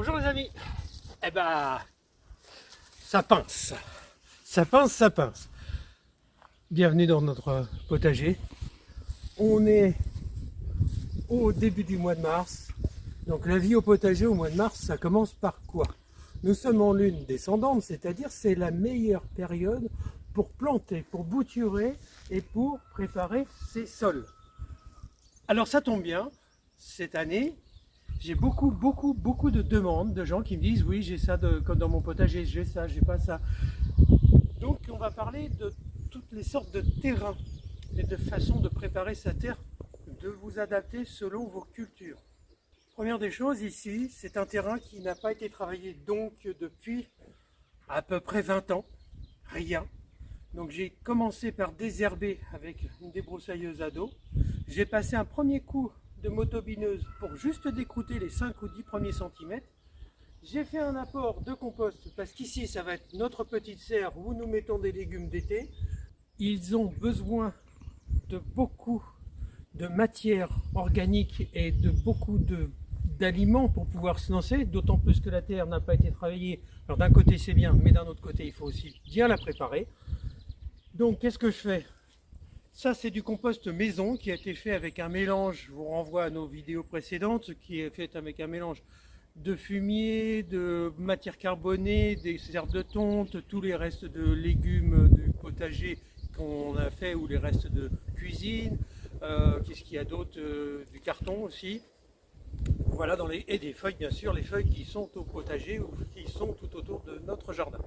Bonjour les amis. Eh ben, ça pince. Ça pince, ça pince. Bienvenue dans notre potager. On est au début du mois de mars. Donc la vie au potager au mois de mars, ça commence par quoi? Nous sommes en lune descendante, c'est-à-dire c'est la meilleure période pour planter, pour bouturer et pour préparer ses sols. Alors ça tombe bien, cette année, j'ai beaucoup de demandes de gens qui me disent oui, j'ai ça comme dans mon potager, j'ai ça, j'ai pas ça. Donc on va parler de toutes les sortes de terrains et de façons de préparer sa terre, de vous adapter selon vos cultures. Première des choses ici, c'est un terrain qui n'a pas été travaillé donc depuis à peu près 20 ans, rien. Donc j'ai commencé par désherber avec une débroussailleuse à dos. J'ai passé un premier coup de motobineuse pour juste décrouter les 5 ou 10 premiers centimètres. J'ai fait un apport de compost parce qu'ici ça va être notre petite serre où nous mettons des légumes d'été. Ils ont besoin de beaucoup de matière organique et de beaucoup d'aliments pour pouvoir se lancer, d'autant plus que la terre n'a pas été travaillée. Alors d'un côté c'est bien, mais d'un autre côté il faut aussi bien la préparer. Donc qu'est-ce que je fais? Ça c'est du compost maison qui a été fait avec un mélange, je vous renvoie à nos vidéos précédentes, qui est fait avec un mélange de fumier, de matière carbonée, des herbes de tonte, tous les restes de légumes du potager qu'on a fait ou les restes de cuisine. Qu'est-ce qu'il y a d'autre? Du carton aussi. Voilà, et des feuilles bien sûr, les feuilles qui sont au potager ou qui sont tout autour de notre jardin.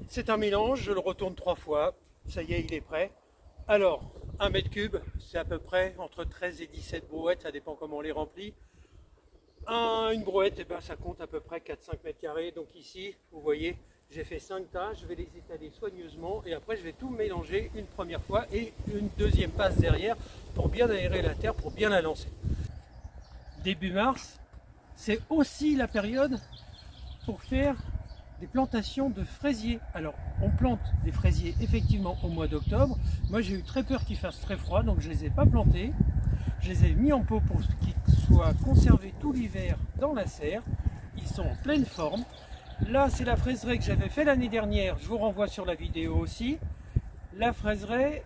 C'est un mélange, je le retourne 3 fois, ça y est, il est prêt. Alors, 1 mètre cube, c'est à peu près entre 13 et 17 brouettes, ça dépend comment on les remplit. Une brouette, ben, ça compte à peu près 4-5 mètres carrés. Donc ici, vous voyez, j'ai fait 5 tas, je vais les étaler soigneusement et après je vais tout mélanger une première fois et une deuxième passe derrière pour bien aérer la terre, pour bien la lancer. Début mars, c'est aussi la période pour faire des plantations de fraisiers. Alors on plante des fraisiers effectivement au mois d'octobre. Moi j'ai eu très peur qu'il fasse très froid, donc je ne les ai pas plantés. Je les ai mis en pot pour qu'ils soient conservés tout l'hiver dans la serre. Ils sont en pleine forme. Là c'est la fraiseraie que j'avais fait l'année dernière, je vous renvoie sur la vidéo aussi. La fraiseraie,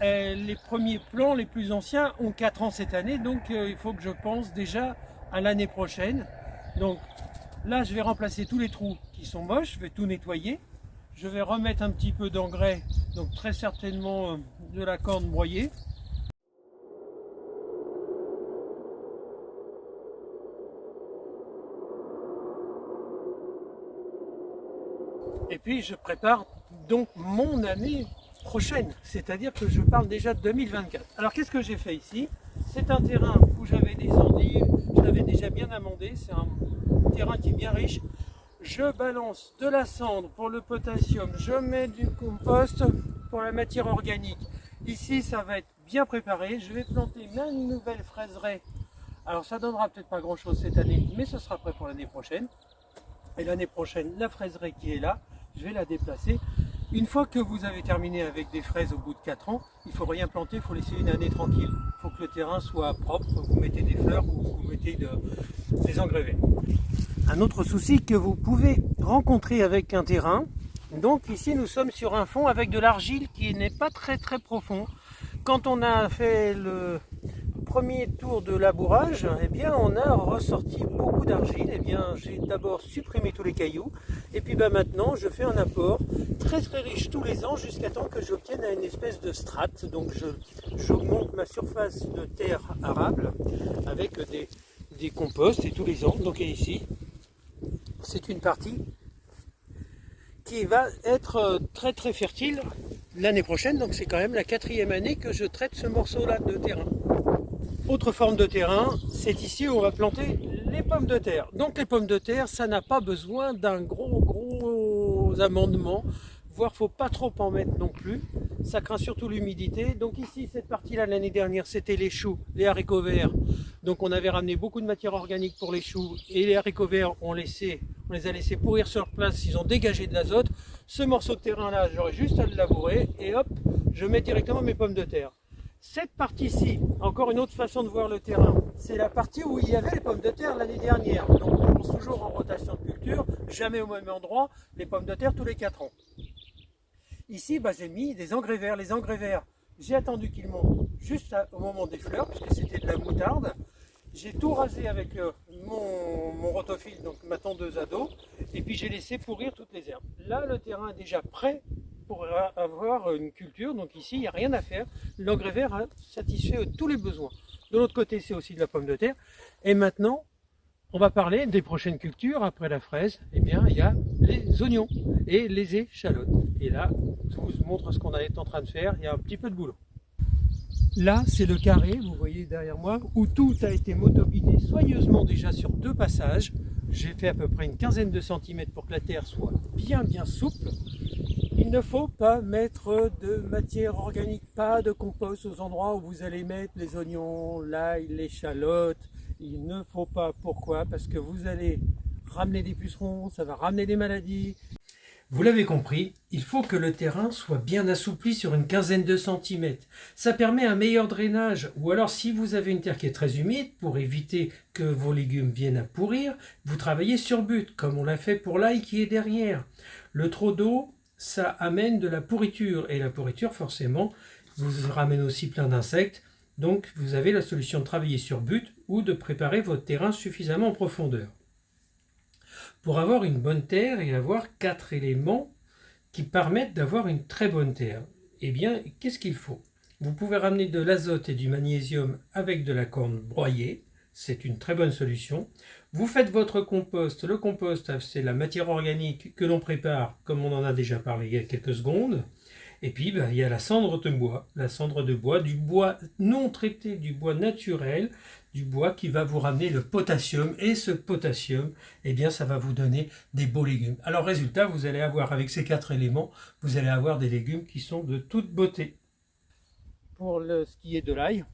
les premiers plants les plus anciens ont 4 ans cette année, donc il faut que je pense déjà à l'année prochaine. Donc là je vais remplacer tous les trous qui sont moches, je vais tout nettoyer. Je vais remettre un petit peu d'engrais, donc très certainement de la corne broyée. Et puis je prépare donc mon année prochaine, c'est-à-dire que je parle déjà de 2024. Alors qu'est-ce que j'ai fait ici? C'est un terrain où j'avais des endives, je l'avais déjà bien amendé, c'est un terrain qui est bien riche. Je balance de la cendre pour le potassium, je mets du compost pour la matière organique. Ici ça va être bien préparé, je vais planter ma nouvelle fraiseraie. Alors ça donnera peut-être pas grand chose cette année, mais ce sera prêt pour l'année prochaine. Et l'année prochaine, la fraiseraie qui est là, je vais la déplacer. Une fois que vous avez terminé avec des fraises au bout de 4 ans, il ne faut rien planter, il faut laisser une année tranquille. Il faut que le terrain soit propre, vous mettez des fleurs ou vous mettez des engrais verts. Un autre souci que vous pouvez rencontrer avec un terrain, donc ici nous sommes sur un fond avec de l'argile qui n'est pas très profond. Quand on a fait le premier tour de labourage, eh bien on a ressorti beaucoup d'argile. Eh bien j'ai d'abord supprimé tous les cailloux et puis maintenant je fais un apport très riche tous les ans jusqu'à temps que j'obtienne une espèce de strate. Donc j'augmente ma surface de terre arable avec des composts et tous les ans. Donc ici c'est une partie qui va être très fertile l'année prochaine. Donc c'est quand même la 4e année que je traite ce morceau là de terrain. Autre forme de terrain, c'est ici où on va planter les pommes de terre. Donc les pommes de terre, ça n'a pas besoin d'un gros amendement, voire faut pas trop en mettre non plus. Ça craint surtout l'humidité. Donc ici, cette partie-là, l'année dernière, c'était les choux, les haricots verts. Donc on avait ramené beaucoup de matière organique pour les choux et les haricots verts, on les a laissés pourrir sur place, ils ont dégagé de l'azote. Ce morceau de terrain-là, j'aurais juste à le labourer et hop, je mets directement mes pommes de terre. Cette partie-ci, encore une autre façon de voir le terrain, c'est la partie où il y avait les pommes de terre l'année dernière. Donc on commence toujours en rotation de culture, jamais au même endroit, les pommes de terre tous les 4 ans. Ici, j'ai mis des engrais verts. Les engrais verts, j'ai attendu qu'ils montent juste au moment des fleurs, puisque c'était de la moutarde. J'ai tout rasé avec mon rotophile, donc ma tondeuse à dos, et puis j'ai laissé pourrir toutes les herbes. Là, le terrain est déjà prêt pour avoir une culture, donc ici, il n'y a rien à faire. L'engrais vert a satisfait tous les besoins. De l'autre côté, c'est aussi de la pomme de terre. Et maintenant, on va parler des prochaines cultures. Après la fraise, eh bien, il y a les oignons et les échalotes. Et là, je vous montre ce qu'on est en train de faire. Il y a un petit peu de boulot. Là, c'est le carré, vous voyez derrière moi, où tout a été motobiné soigneusement déjà sur 2 passages. J'ai fait à peu près une quinzaine de centimètres pour que la terre soit bien souple. Il ne faut pas mettre de matière organique, pas de compost aux endroits où vous allez mettre les oignons, l'ail, l'échalote. Il ne faut pas. Pourquoi? Parce que vous allez ramener des pucerons, ça va ramener des maladies. Vous l'avez compris, il faut que le terrain soit bien assoupli sur une quinzaine de centimètres. Ça permet un meilleur drainage. Ou alors si vous avez une terre qui est très humide, pour éviter que vos légumes viennent à pourrir, vous travaillez sur butte, comme on l'a fait pour l'ail qui est derrière. Le trop d'eau, ça amène de la pourriture. Et la pourriture, forcément, vous ramène aussi plein d'insectes. Donc vous avez la solution de travailler sur butte ou de préparer votre terrain suffisamment en profondeur. Pour avoir une bonne terre et avoir 4 éléments qui permettent d'avoir une très bonne terre, eh bien, qu'est-ce qu'il faut? Vous pouvez ramener de l'azote et du magnésium avec de la corne broyée, c'est une très bonne solution. Vous faites votre compost. Le compost, c'est la matière organique que l'on prépare, comme on en a déjà parlé il y a quelques secondes. Et puis, il y a la cendre de bois, du bois non traité, du bois naturel, du bois qui va vous ramener le potassium. Et ce potassium, eh bien, ça va vous donner des beaux légumes. Alors, résultat, vous allez avoir, avec ces 4 éléments, vous allez avoir des légumes qui sont de toute beauté. Pour ce qui est de l'ail,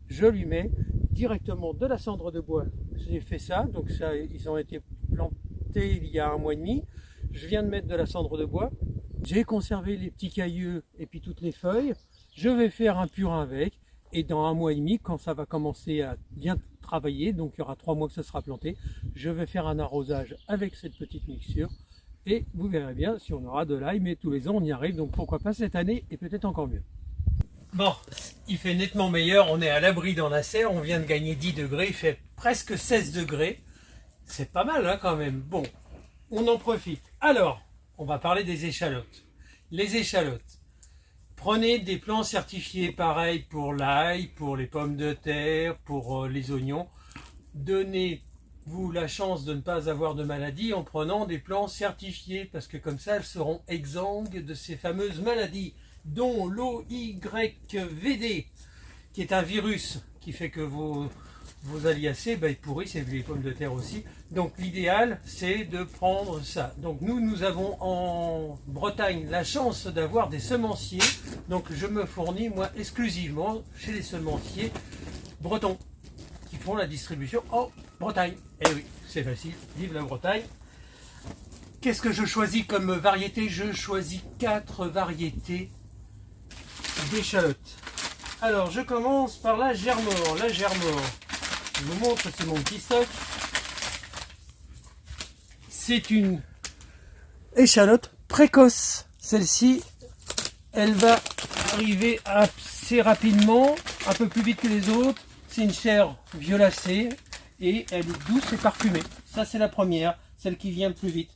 je lui mets directement de la cendre de bois. J'ai fait ça, donc ça, ils ont été plantés il y a 1 mois et demi. Je viens de mettre de la cendre de bois. J'ai conservé les petits cailleux et puis toutes les feuilles. Je vais faire un purin avec. Et dans 1 mois et demi, quand ça va commencer à bien travailler, donc il y aura 3 mois que ça sera planté, je vais faire un arrosage avec cette petite mixture. Et vous verrez bien si on aura de l'ail, mais tous les ans on y arrive, donc pourquoi pas cette année et peut-être encore mieux. Bon, il fait nettement meilleur, on est à l'abri dans la serre, on vient de gagner 10 degrés, il fait presque 16 degrés. C'est pas mal hein, quand même. Bon, on en profite. Alors, on va parler des échalotes. Les échalotes. Prenez des plants certifiés pareil pour l'ail, pour les pommes de terre, pour les oignons. Donnez-vous la chance de ne pas avoir de maladie en prenant des plants certifiés, parce que comme ça, elles seront exsangues de ces fameuses maladies, dont l'OYVD, qui est un virus qui fait que vos aliacées, ils pourrissent, et les pommes de terre aussi. Donc l'idéal, c'est de prendre ça. Donc nous avons en Bretagne la chance d'avoir des semenciers. Donc je me fournis, moi, exclusivement chez les semenciers bretons, qui font la distribution en Bretagne. Et oui, c'est facile, vive la Bretagne. Qu'est-ce que je choisis comme variété? Je choisis 4 variétés d'échalotes. Alors je commence par la germore. La germore, je vous montre, c'est mon petit stock. C'est une échalote précoce. Celle-ci, elle va arriver assez rapidement, un peu plus vite que les autres. C'est une chair violacée et elle est douce et parfumée. Ça, c'est la première, celle qui vient le plus vite.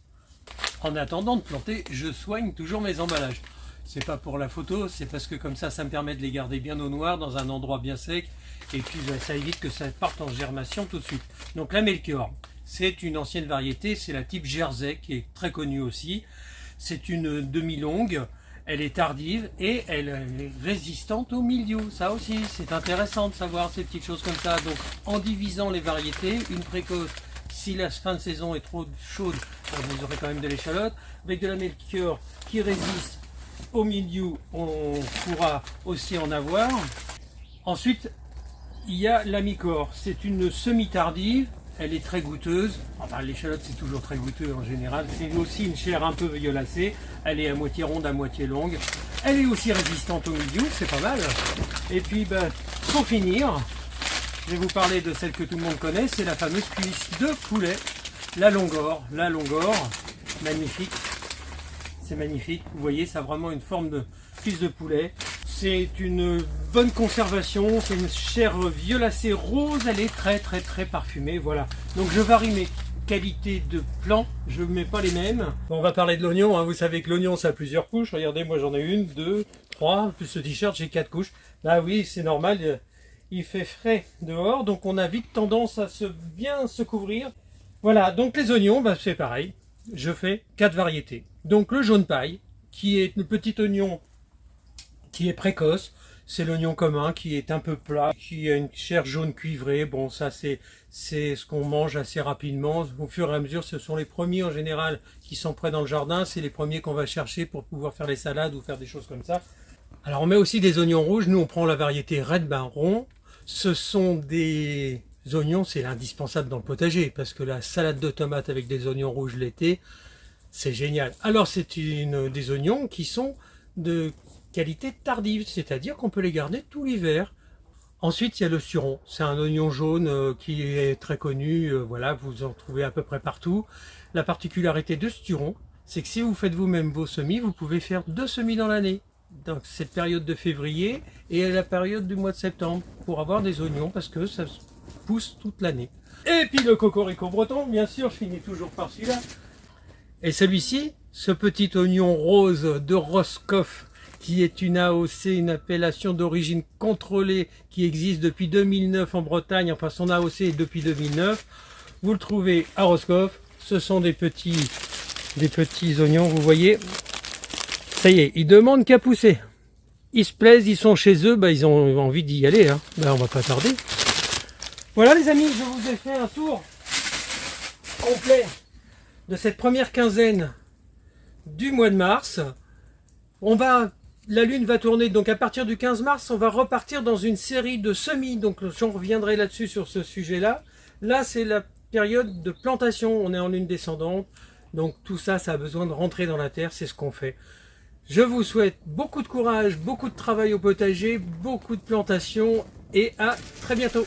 En attendant de planter, je soigne toujours mes emballages. C'est pas pour la photo, c'est parce que comme ça me permet de les garder bien au noir, dans un endroit bien sec. Et puis ça évite que ça parte en germation tout de suite. Donc la Melchior, c'est une ancienne variété, c'est la type Jersey qui est très connue aussi. C'est une demi-longue, elle est tardive et elle est résistante au mildiou. Ça aussi, c'est intéressant de savoir ces petites choses comme ça. Donc en divisant les variétés, une précoce, si la fin de saison est trop chaude, vous aurez quand même de l'échalote. Avec de la Melchior qui résiste au mildiou, on pourra aussi en avoir. Ensuite, il y a la Micor, c'est une semi-tardive, elle est très goûteuse. Enfin, l'échalote c'est toujours très goûteux en général. C'est aussi une chair un peu violacée. Elle est à moitié ronde, à moitié longue. Elle est aussi résistante au mildiou, c'est pas mal. Et puis, pour finir, je vais vous parler de celle que tout le monde connaît, c'est la fameuse cuisse de poulet, la Longor. La Longor, magnifique. C'est magnifique. Vous voyez, ça a vraiment une forme de cuisse de poulet. C'est une bonne conservation, c'est une chair violacée rose, elle est très parfumée, voilà. Donc je varie mes qualités de plan, je ne mets pas les mêmes. Bon, on va parler de l'oignon, hein. Vous savez que l'oignon ça a plusieurs couches, regardez, moi j'en ai une, deux, trois, plus ce t-shirt j'ai 4 couches. Là oui, c'est normal, il fait frais dehors, donc on a vite tendance à bien se couvrir. Voilà, donc les oignons, c'est pareil, je fais 4 variétés. Donc le jaune paille, qui est le petit oignon qui est précoce, c'est l'oignon commun qui est un peu plat, qui a une chair jaune cuivrée. Bon, ça c'est ce qu'on mange assez rapidement. Au fur et à mesure, ce sont les premiers en général qui sont prêts dans le jardin. C'est les premiers qu'on va chercher pour pouvoir faire les salades ou faire des choses comme ça. Alors on met aussi des oignons rouges. Nous on prend la variété Red Baron. Ce sont des oignons, c'est indispensable dans le potager parce que la salade de tomates avec des oignons rouges l'été, c'est génial. Alors c'est des oignons qui sont de qualité tardive, c'est-à-dire qu'on peut les garder tout l'hiver. Ensuite, il y a le suron. C'est un oignon jaune qui est très connu. Voilà, vous en trouvez à peu près partout. La particularité de ce suron, c'est que si vous faites vous-même vos semis, vous pouvez faire 2 semis dans l'année. Donc cette période de février et la période du mois de septembre pour avoir des oignons parce que ça pousse toute l'année. Et puis le cocorico breton, bien sûr, je finis toujours par celui-là. Et celui-ci, ce petit oignon rose de Roscoff, qui est une AOC, une appellation d'origine contrôlée qui existe depuis 2009 en Bretagne, enfin son AOC est depuis 2009. Vous le trouvez à Roscoff, ce sont des petits oignons, vous voyez. Ça y est, ils demandent qu'à pousser. Ils se plaisent, ils sont chez eux, ils ont envie d'y aller. Hein. On va pas tarder. Voilà les amis, je vous ai fait un tour complet de cette première quinzaine du mois de mars. La lune va tourner, donc à partir du 15 mars, on va repartir dans une série de semis. Donc j'en reviendrai là-dessus sur ce sujet-là. Là, c'est la période de plantation. On est en lune descendante. Donc tout ça, ça a besoin de rentrer dans la terre. C'est ce qu'on fait. Je vous souhaite beaucoup de courage, beaucoup de travail au potager, beaucoup de plantation et à très bientôt.